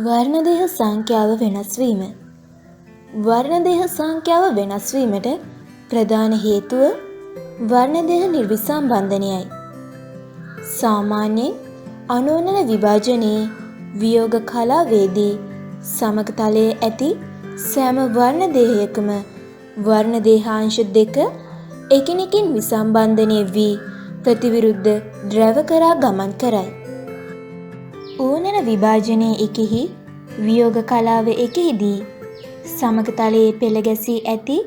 වර්ණදේහ සංඛ්‍යාව වෙනස් වීම. වර්ණදේහ සංඛ්‍යාව වෙනස් වීමට ප්‍රධාන හේතුව වර්ණදේහ නිර්විසම්බන්ධනයයි. සාමාන්‍යයෙන් අනෝනන විභාජනයේ වියෝග කලාවේදී සමකතලයේ ඇති සෑම වර්ණදේහයකම වර්ණදේහාංශ දෙක එකිනෙකින් විසම්බන්ධනය වී ප්‍රතිවිරුද්ධ ද්‍රව කරා ගමන් කරයි. ඕනන විභාජනයේ එකෙහි වියෝග කලාව එකෙහිදී සමකතලයේ පෙළ ගැසී ඇති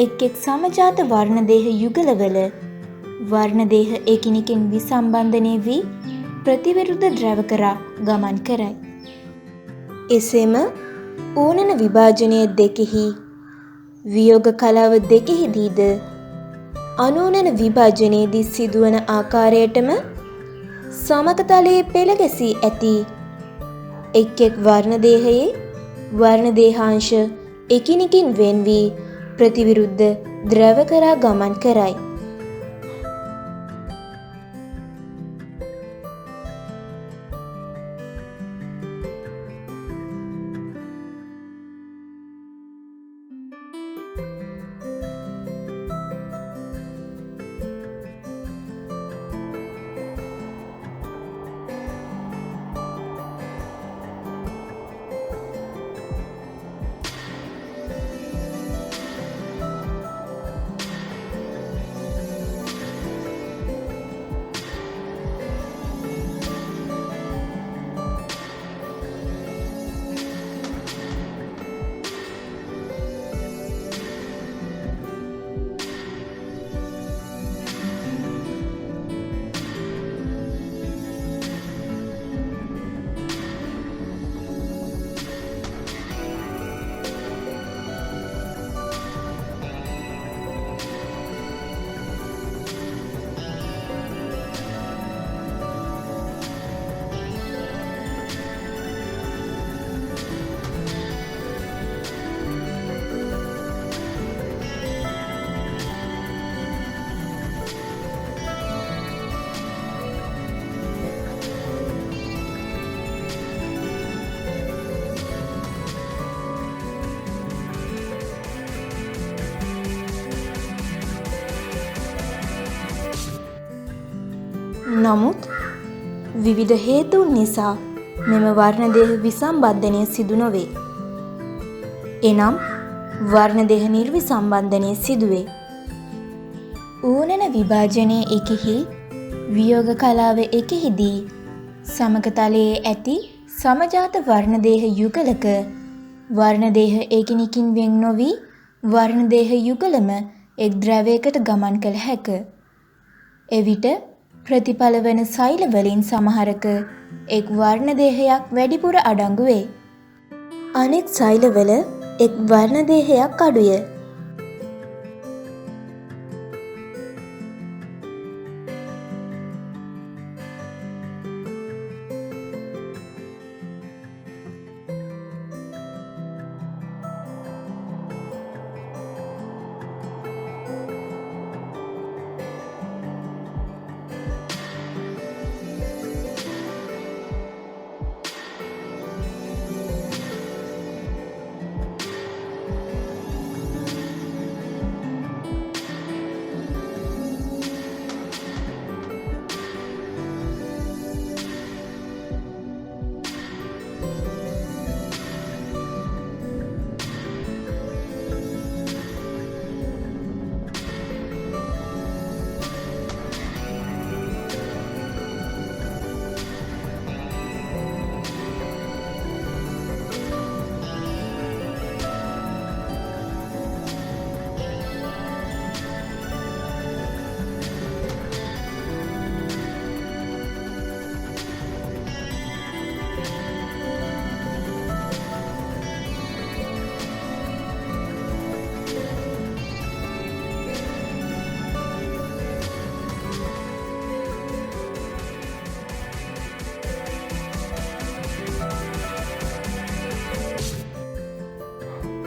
එක් එක් සමජාත වර්ණදේහ යුගලවල වර්ණදේහ එකිනෙකින් විසම්බන්ධනය වී ප්‍රතිවිරුද්ධ ද්‍රව කරා ගමන් කරයි. එසේම ඕනන විභාජනය දෙකෙහි වියෝග කලාව දෙකෙහිදීද අනෝනන විභාජනයේදී සිදුවන ආකාරයටම සමකතලයේ පෙළ ගැසී ඇති එක් එක් වර්ණදේහයේ වර්ණදේහාංශ එකිනෙකින් වෙන් වී ප්‍රතිවිරුද්ධ ද්‍රව කරා ගමන් කරයි. නමුත් විවිධ හේතුන් නිසා මෙම වර්ණදේහ විසම්බන්ධනය සිදු නොවේ. එනම් වර්ණදේහ නිර්විසම්බන්ධනය සිදුවේ. ඕනන විභාජනයේ එකෙහි වියෝග කලාව එකෙහිදී සමකතලයේ ඇති සමජාත වර්ණදේහ යුගලක වර්ණදේහ එකිනෙකින් වෙන් නොවී වර්ණදේහ යුගලම එක් ද්‍රවයකට ගමන් කළ හැක. එවිට ප්‍රතිඵල වන සෛල වලින් සමහරක එක් වර්ණදේහයක් වැඩිපුර අඩංගු වේ. අනෙක් සෛලවල එක් වර්ණදේහයක් අඩුය.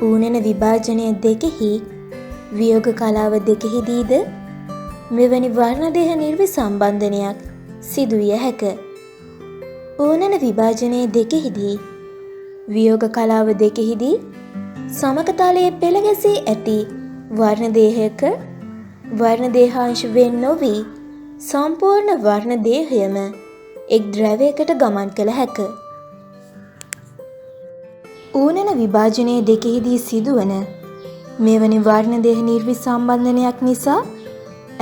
ඌනන විභාජනය දෙකෙහි වියෝග කලාව දෙකෙහිදීද මෙවැනි වර්ණදේහ නිර්විසම්බන්ධනයක් සිදුවිය හැක. ඌනන විභාජනය දෙකෙහිදී වියෝග කලාව දෙකෙහිදී සමකතලයේ පෙළ ගැසී ඇති වර්ණ දේහයක වර්ණ දේහාංශ වෙන් නොවී සම්පූර්ණ වර්ණ දේහයම එක් ද්‍රවයකට ගමන් කළ හැක. ඌනන විභාජනය දෙකෙහිදී සිදුවන මෙවැනි වර්ණ දේහ නිර්විසම්බන්ධනයක් නිසා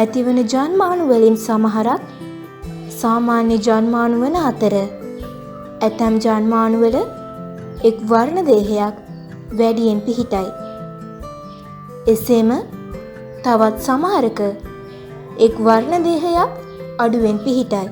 ඇතිවන ජන්මාණු වලින් සමහරක් සාමාන්‍ය ජන්මාණු වන අතර ඇතැම් ජන්මාණු වල එක් වර්ණ දේහයක් වැඩියෙන් පිහිටයි. එසේම තවත් සමහරක එක් වර්ණ දේහයක් අඩුවෙන් පිහිටයි.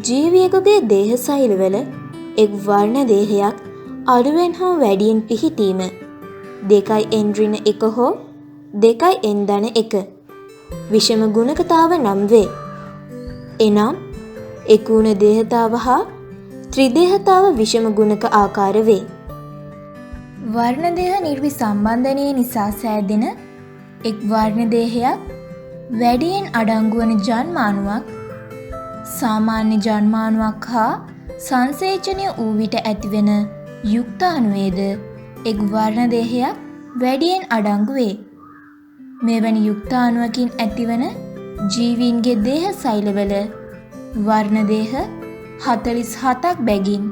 ජීවියෙකුගේ දේහ සෛලවල එක් වර්ණ දේහයක් අඩුවෙන් හෝ වැඩියෙන් පිහිටීම 2n-1 හෝ 2n-1 විෂම ගුණකතාව නම් වේ. එනම් එකුණ දේහතාව හා ත්‍රිදේහතාව විෂම ගුණක ආකාර වේ. වර්ණ දේහ නිර්විසම්බන්ධනය නිසා සෑදෙන එක් වර්ණ දේහයක් වැඩියෙන් අඩංගු වන ජන්මාණුවක් සාමාන්‍ය ජන්මාණුවක් හා සංසේචනය වූ විට ඇතිවෙන යුක්තාණුවේද එක් වර්ණ දේහයක් වැඩියෙන් අඩංගු වේ. මෙවැනි යුක්තාණුවකින් ඇතිවන ජීවීන්ගේ දේහ සෛලවල වර්ණ දේහ 47ක් බැගින්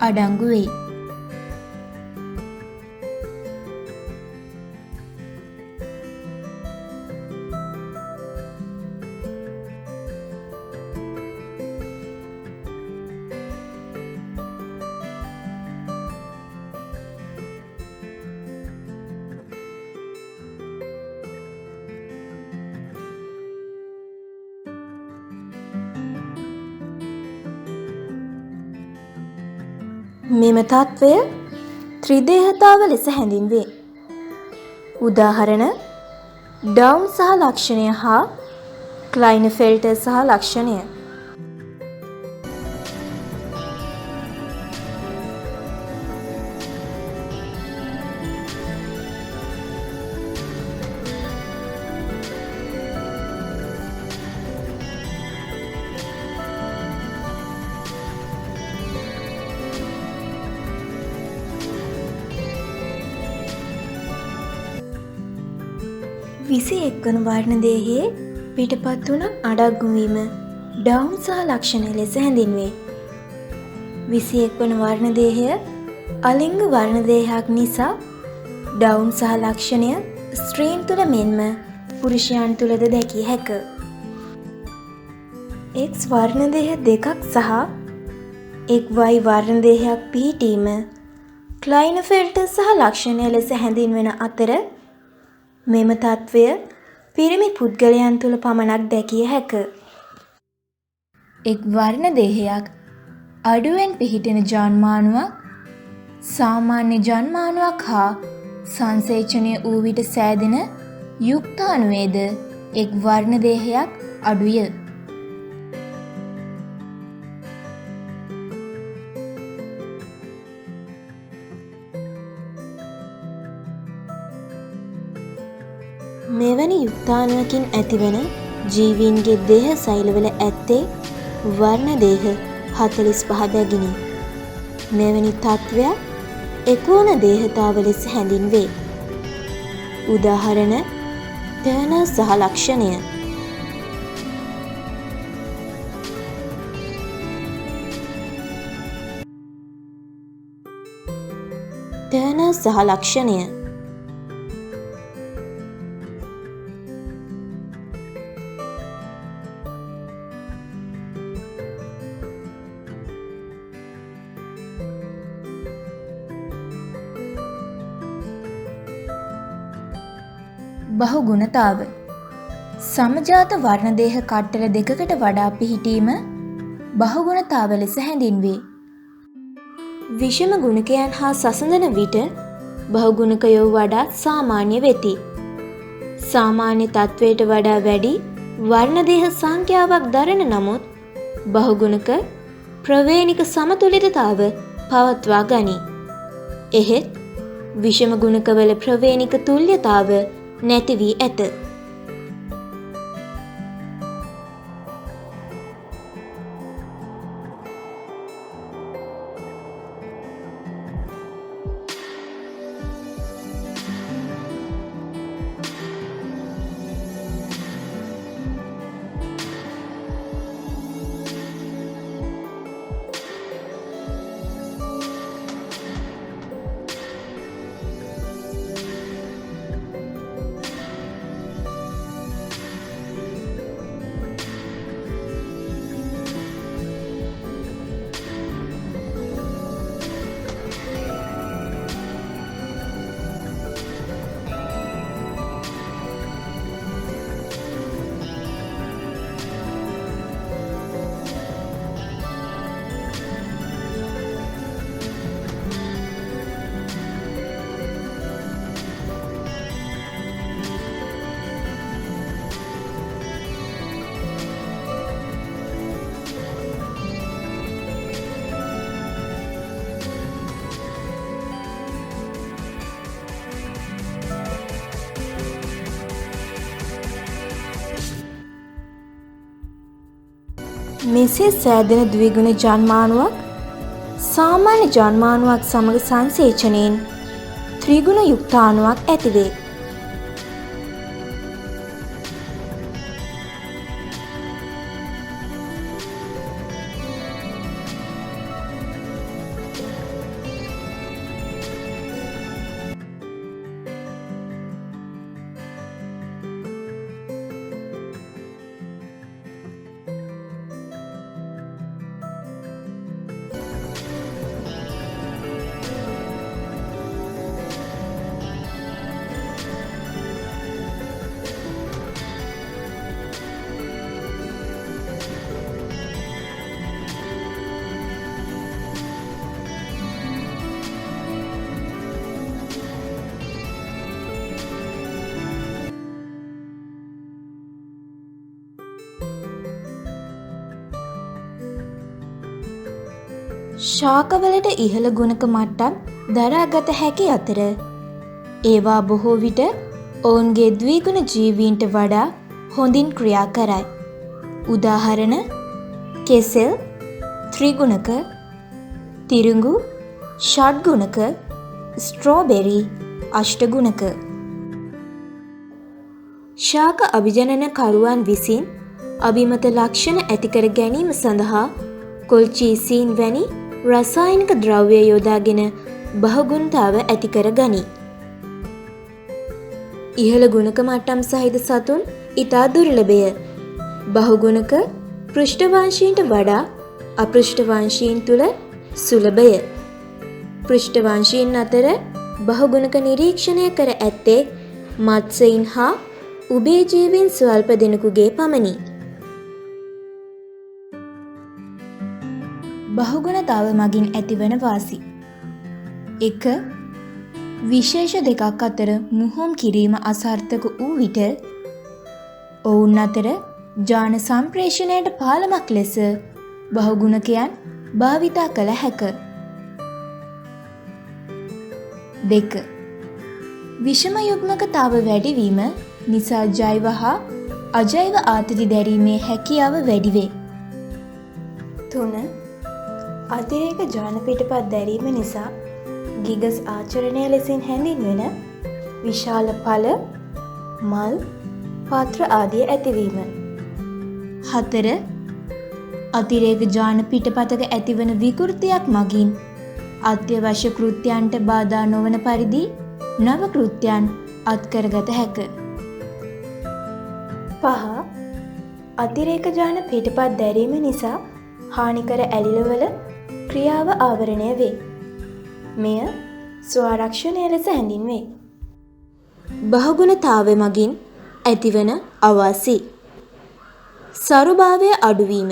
අඩංගු වේ. මෙම තත්වය ත්‍රිදේහතාව ලෙස හැඳින්වේ. උදාහරණ ඩවුන් සහ ලක්ෂණය හා ක්ලයිනෆෙල්ටර් සහ ලක්ෂණය. විසි එක්වන වර්ණ දේහයේ පිටපත් වුණ අඩංගුවීම ඩවුන් සහ ලක්ෂණය ලෙස හැඳින්වේ. 21 වන වර්ණ දේහය අලිංග වර්ණ දේහයක් නිසා ඩවුන් සහ ලක්ෂණය ස්ත්‍රීන් තුළ මෙන්ම පුරුෂයන් තුළද දැකිය හැක. X වර්ණ දේහ දෙකක් සහ XY වර්ණ දේහයක් පිහිටීම ක්ලයිනෆෙල්ටර් සහ ලක්ෂණය ලෙස හැඳින්වෙන අතර මෙම තත්වය පිරිමි පුද්ගලයන් තුළ පමණක් දැකිය හැක. එක් වර්ණ දේහයක් අඩුවෙන් පිහිටෙන ජන්මාණුවක් සාමාන්‍ය ජන්මාණුවක් හා සංසේචනය වූ විට සෑදෙන යුක්තාණුවේද එක් වර්ණ දේහයක් අඩුය. මෙවැනි යුක්තාණුවකින් ඇතිවන ජීවීන්ගේ දේහ සෛලවල ඇත්තේ වර්ණ දේහ 45 බැගිනි. මෙවැනි තත්ත්වයක් එකෝණ දේහතාව ලෙස හැඳින්වේ. උදාහරණ ටර්නර් සහලක්ෂණය. ටර්නර් සහලක්ෂණය බහුගුණතාව. සමජාත වර්ණදේහ කට්ටල දෙකකට වඩා පිහිටීම බහුගුණතාව ලෙස හැඳින්වේ. විෂම ගුණකයන් හා සසඳන විට බහුගුණකයෝ වඩා සාමාන්‍ය වෙති. සාමාන්‍ය තත්ත්වයට වඩා වැඩි වර්ණදේහ සංඛ්‍යාවක් දරන නමුත් බහුගුණක ප්‍රවේණික සමතුලිතතාව පවත්වා ගනී. එහෙත් විෂම ගුණකවල ප්‍රවේණික තුල්‍යතාව නැති වී ඇත. මෙසේ සෑදෙන ද්විගුණ ජන්මාණුවක් සාමාන්‍ය ජන්මාණුවක් සමග සංසේචනයෙන් ත්‍රිගුණ යුක්තාණුවක් ඇතිවේ. ශාකවලට ඉහළ ගුණක මට්ටම් දරාගත හැකි අතර ඒවා බොහෝ විට ඔවුන්ගේ ද්විගුණ ජීවීන්ට වඩා හොඳින් ක්‍රියා කරයි. උදාහරණ කෙසෙල් ත්‍රිගුණක, තිරිඟු ෂඩ්ගුණක, ස්ට්‍රෝබෙරි අෂ්ටගුණක. ශාක අභිජනන කරුවන් විසින් අභිමත ලක්ෂණ ඇතිකර ගැනීම සඳහා කොල්චීසීන් වැනි රසායනික ද්‍රව්‍ය යොදාගෙන බහුගුණතාව ඇති කර ගනී. ඉහළ ගුණක මට්ටම් සහිත සතුන් ඉතා දුර්ලභය. බහුගුණක පෘෂ්ඨවංශීන්ට වඩා අපෘෂ්ඨවංශීන් තුළ සුලභය. පෘෂ්ඨවංශීන් අතර බහුගුණක නිරීක්ෂණය කර ඇත්තේ මත්ස්‍යයින් හා උභයජීවීන් ස්වල්ප දෙනෙකුගේ පමණි. බහුගුණතාව මගින් ඇතිවන වාසි 1. විශේෂ දෙකක් අතර මුහුම් කිරීම අසාර්ථක වූ විට ඔවුන් අතර ජාන සම්ප්‍රේෂණයට පාලමක් ලෙස බහුගුණකයන් භාවිතා කළ හැක. 2. විෂම යුග්මකතාව වැඩිවීම නිසා ජෛව හා අජෛව ආතති දැරීමේ හැකියාව වැඩි වේ. 3. අතිරේක ජාන පිටපත් දැරීම නිසා ගිගස් ආචරණය ලෙසින් හැඳින්වෙන විශාල ඵල, මල්, පාත්‍ර ආදිය ඇතිවීම. 4. අතිරේක ජාන පිටපතක ඇතිවන විකෘතියක් මගින් අත්‍යවශ්‍ය කෘත්‍යයන්ට බාධා නොවන පරිදි නව කෘත්‍යයන් අත්කරගත හැක. 5. අතිරේක ජාන පිටපත් දැරීම නිසා හානිකර ඇලිලවල ක්‍රියාව ආවරණය වේ. මෙය ස්වාරක්ෂණය ලෙස හැඳින්වේ. බහුගුණතාවය මගින් ඇතිවන අවාසි. සරුභාවය අඩුවීම.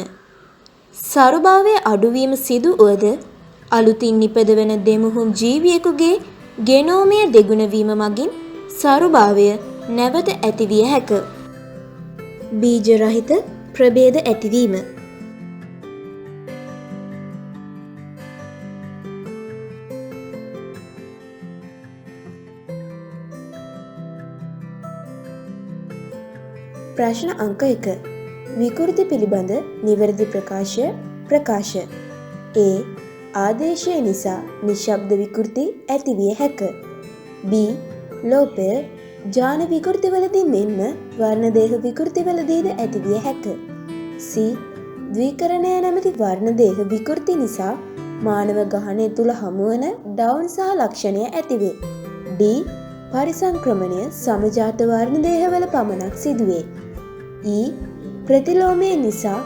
සරුභාවය අඩුවීම සිදු වුවද අලුතින් නිපදවන දෙමුහුම් ජීවියෙකුගේ ගෙනෝමය දෙගුණ වීම මගින් සරුභාවය නැවත ඇතිවිය හැක. බීජ රහිත ප්‍රභේද ඇතිවීම. ප්‍රශ්න අංක 1. විකෘති පිළිබඳ නිවැරදි ප්‍රකාශ. A. ආදේශය නිසා නිශ්ශබ්ද විකෘති ඇතිවිය හැක. B. ලෝපය ජාන විකෘතිවලදී මෙන්ම වර්ණදේහ විකෘතිවලදීද ඇතිවිය හැක. C. ද්විකරණය නැමැති වර්ණදේහ විකෘති නිසා මානව ගහනය තුළ හමුවන ඩවුන් සහ ලක්ෂණය ඇතිවේ. D. පරිසංක්‍රමණය සමජාත වර්ණදේහවල පමණක් සිදුවේ. E. ප්‍රතිලෝමය නිසා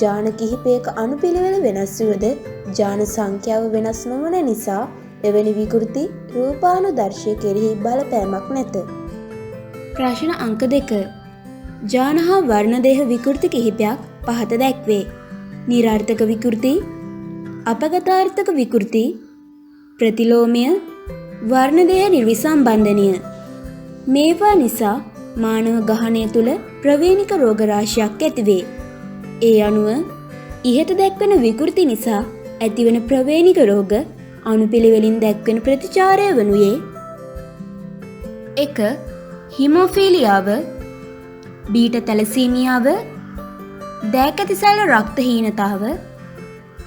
ජාන කිහිපයක අනුපිළිවෙල වෙනස් වුවද ජාන සංඛ්‍යාව වෙනස් නොවන නිසා එවැනි විකෘති රූපානුදර්ශය කෙරෙහි බලපෑමක් නැත. ප්‍රශ්න අංක 2. ජාන හා වර්ණදේහ විකෘති කිහිපයක් පහත දැක්වේ. නිරාර්ථක විකෘති, අපගතාර්ථක විකෘති, ප්‍රතිලෝමය, වර්ණදේහ නිර්විසම්බන්ධනය. මේවා නිසා මානව ගහනය තුළ ප්‍රවේණික රෝග රාශියක් ඇතිවේ. ඒ අනුව ඉහත දැක්වෙන විකෘති නිසා ඇතිවන ප්‍රවේණික රෝග අනුපිළිවෙලින් දැක්වෙන ප්‍රතිචාරය වනුයේ 1. හිමෝෆීලියාව, බීට තැලසීමියාව, දෑකැතිසැල රක්තහීනතාව,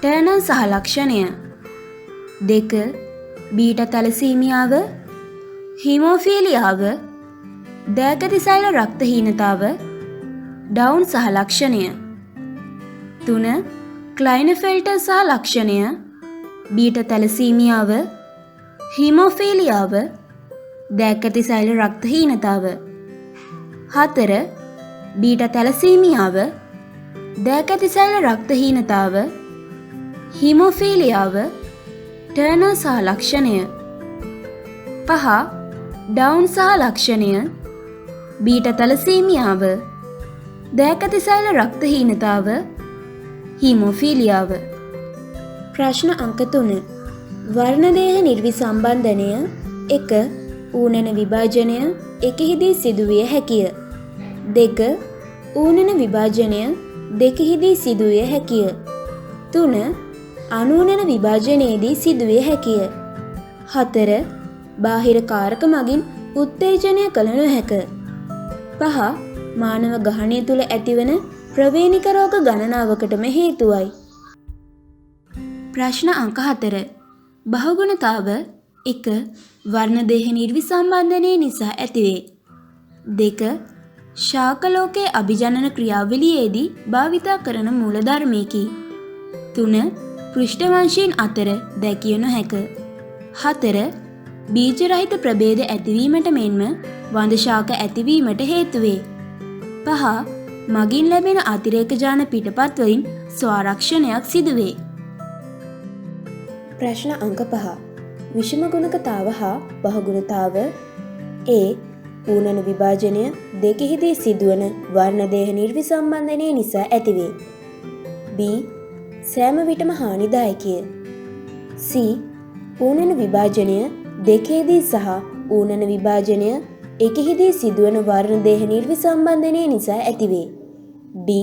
ටර්නර් සහ ලක්ෂණය. 2. බීට තැලසීමියාව, හිමෝෆීලියාව, දෑකැතිසැල රක්තහීනතාව, ඩවුන් සහ ලක්ෂණය. 3. ක්ලයිනෆෙල්ටර් සහ ලක්ෂණය, බීට තැලසීමියාව, හිමෝෆීලියාව, දෑකැතිසැල රක්තහීනතාව. 4. බීට තැලසීමියාව, දෑකැතිසැල රක්තහීනතාව, හිමෝෆීලියාව, ටර්නර් සහ ලක්ෂණය. 5. ඩවුන් සහ ලක්ෂණය, බීට තැලසීමියාව, දෑකැතිසැල රක්තහීනතාව, හිමෝෆීලියාව. ප්‍රශ්න අංක 3. වර්ණදේහ නිර්විසම්බන්ධනය 1. ඌනන විභාජනය එකෙහිදී සිදුවිය හැකිය. 2. ඌනන විභාජනය දෙකෙහිදී සිදුවිය හැකිය. 3. අනූනන විභාජනයේදී සිදුවිය හැකිය. 4. බාහිර කාරක මගින් උත්තේජනය කළ නොහැක. 5. මානව ගහනය තුළ ඇතිවන ප්‍රවේණික රෝග ගණනාවකටම හේතුවයි. ප්‍රශ්න අංක 4. බහුගුණතාව 1. වර්ණදේහ නිර්විසම්බන්ධනය නිසා ඇතිවේ. 2. ශාකලෝකයේ අභිජනන ක්‍රියාවලියේදී භාවිතා කරන මූලධර්මයකි. 3. පෘෂ්ඨවංශීන් අතර දැකිය නොහැක. 4. බීජරහිත ප්‍රභේද ඇතිවීමට මෙන්ම වඳ ශාක ඇතිවීමට හේතුවේ. 5. මගින් ලැබෙන අතිරේක ජාන පිටපත් වලින් ස්වාරක්ෂණයක් සිදුවේ. ප්‍රශ්න අංක 5. විෂම ගුණකතාව හා බහුගුණතාව A. ඌනන විභාජනය දෙකෙහිදී සිදුවන වර්ණදේහ නිර්විසම්බන්ධනය නිසා ඇතිවේ. B. සෑම විටම හානිදායකය. C. ඌනන විභාජනය දෙකෙහිදී සහ ඌනන විභාජනය එකෙහිදී සිදුවන වර්ණදේහ නිර්විසම්බන්ධනය නිසා ඇතිවේ. D.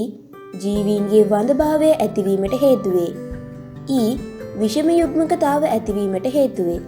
ජීවීන්ගේ වඳභාවය ඇතිවීමට හේතුවේ. E. විෂම යුග්මකතාව ඇතිවීමට හේතුවේ.